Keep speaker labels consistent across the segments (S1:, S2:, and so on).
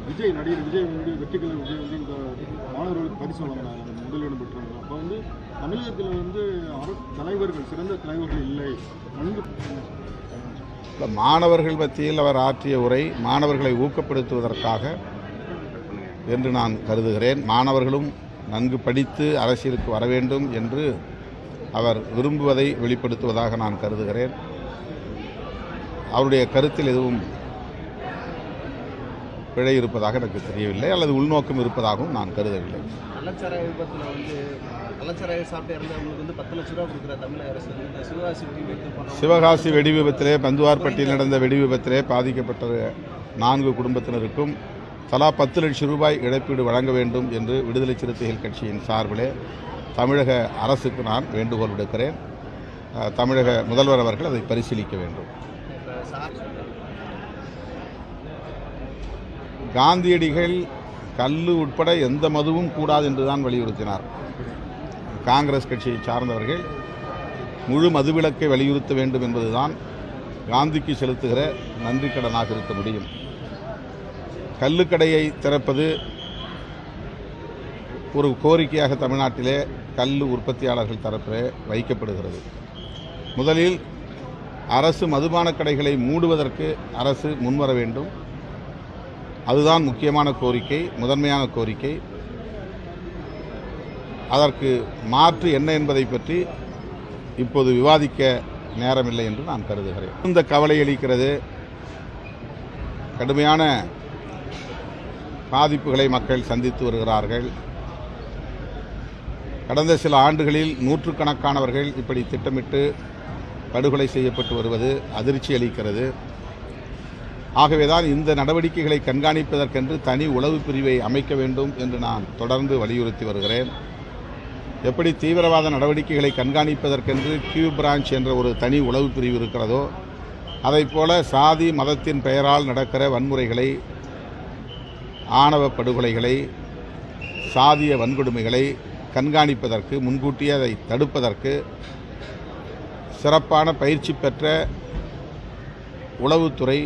S1: நடிகர் விஜய் வெற்றிக்கலை விஜய் இந்த மாணவர்களுக்கு பரிசு வழங்கினாங்க, முதலிடம் பெற்றாங்க. அப்போ தமிழகத்தில் தலைவர்கள் சிறந்த தலைவர்கள் இல்லை.
S2: மாணவர்கள் மத்தியில் அவர் ஆற்றிய உரை மாணவர்களை ஊக்கப்படுத்துவதற்காக என்று நான் கருதுகிறேன். மாணவர்களும் நன்கு படித்து அரசியலுக்கு வர வேண்டும் என்று அவர் விரும்புவதை வெளிப்படுத்துவதாக நான் கருதுகிறேன். அவருடைய கருத்தில் எதுவும் பிழை இருப்பதாக எனக்கு தெரியவில்லை, அல்லது உள்நோக்கம் இருப்பதாகவும் நான் கருதவில்லை.
S3: கள்ளச்சாராய விபத்தில் கள்ளச்சாராய சாப்பிட்டு இறந்தவங்களுக்கு 10 லட்ச ரூபா கொடுக்குற தமிழக அரசு
S2: சிவகாசி வெடி விபத்திலே பந்துவார்பட்டியில் நடந்த வெடி விபத்திலே பாதிக்கப்பட்ட 4 குடும்பத்தினருக்கும் தலா 10 லட்சம் ரூபாய் இழப்பீடு வழங்க வேண்டும் என்று விடுதலை சிறுத்தைகள் கட்சியின் சார்பிலே தமிழக அரசுக்கு நான் வேண்டுகோள் விடுக்கிறேன். தமிழக முதல்வர் அவர்கள் அதை பரிசீலிக்க வேண்டும். காந்தியடிகள் கல்லு உட்பட எந்த மதுவும் கூடாது என்றுதான் வலியுறுத்தினார். காங்கிரஸ் கட்சியை சார்ந்தவர்கள் முழு மதுவிலக்கை வலியுறுத்த வேண்டும் என்பதுதான் காந்திக்கு செலுத்துகிற நன்றி கடனாக இருக்க முடியும். கள்ளுக்கடையை திறப்பது ஒரு கோரிக்கையாக தமிழ்நாட்டிலே கள்ளு உற்பத்தியாளர்கள் தரப்பிலே வைக்கப்படுகிறது. முதலில் அரசு மதுபான கடைகளை மூடுவதற்கு அரசு முன்வர வேண்டும். அதுதான் முக்கியமான கோரிக்கை, முதன்மையான கோரிக்கை. அதற்கு மாற்று என்ன என்பதை பற்றி இப்போது விவாதிக்க நேரமில்லை என்று நான் கருதுகிறேன். இந்த கவலை அளிக்கிறது. கடுமையான பாதிப்புகளை மக்கள் சந்தித்து வருகிறார்கள். கடந்த சில ஆண்டுகளில் நூற்றுக்கணக்கானவர்கள் இப்படி திட்டமிட்டு படுகொலை செய்யப்பட்டு வருவது அதிர்ச்சி அளிக்கிறது. ஆகவேதான் இந்த நடவடிக்கைகளை கண்காணிப்பதற்கென்று தனி உளவு பிரிவை அமைக்க வேண்டும் என்று நான் தொடர்ந்து வலியுறுத்தி வருகிறேன். எப்படி தீவிரவாத நடவடிக்கைகளை கண்காணிப்பதற்கென்று கியூ பிரான்ச் என்ற ஒரு தனி உளவு பிரிவு இருக்கிறதோ, அதைப்போல சாதி மதத்தின் பெயரால் நடக்கிற வன்முறைகளை, ஆணவ படுகொலைகளை, சாதிய வன்கொடுமைகளை கண்காணிப்பதற்கு, முன்கூட்டியே அதை தடுப்பதற்கு சிறப்பான பயிற்சி பெற்ற உளவுத்துறை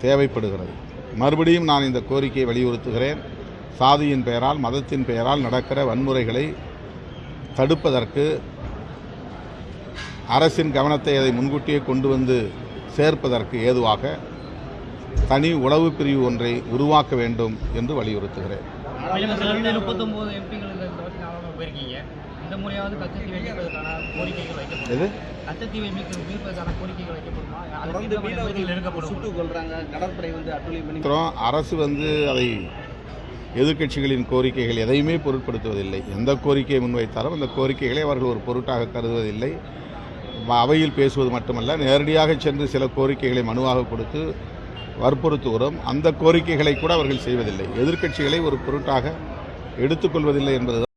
S2: தேவைப்படுகிறது. மறுபடியும் நான் இந்த கோரிக்கையை வலியுறுத்துகிறேன். சாதியின் பெயரால், மதத்தின் பெயரால் நடக்கிற வன்முறைகளை தடுப்பதற்கு அரசின் கவனத்தை அதை முன்கூட்டியே கொண்டு வந்து சேர்ப்பதற்கு ஏதுவாக தனி உளவு பிரிவு ஒன்றை உருவாக்க வேண்டும் என்று வலியுறுத்துகிறேன். அரசு அதை எதிர்க்கட்சிகளின் கோரிக்கைகள் எதையுமே பொருட்படுத்துவதில்லை. எந்த கோரிக்கையை முன்வைத்தாலும் அந்த கோரிக்கைகளை அவர்கள் ஒரு பொருட்டாக கருதுவதில்லை. அவையில் பேசுவது மட்டுமல்ல, நேரடியாக சென்று சில கோரிக்கைகளை மனுவாக கொடுத்து வற்புறுத்துகிறோம். அந்த கோரிக்கைகளை கூட அவர்கள் செய்வதில்லை. எதிர்க்கட்சிகளை ஒரு பொருட்டாக எடுத்துக்கொள்வதில்லை என்பது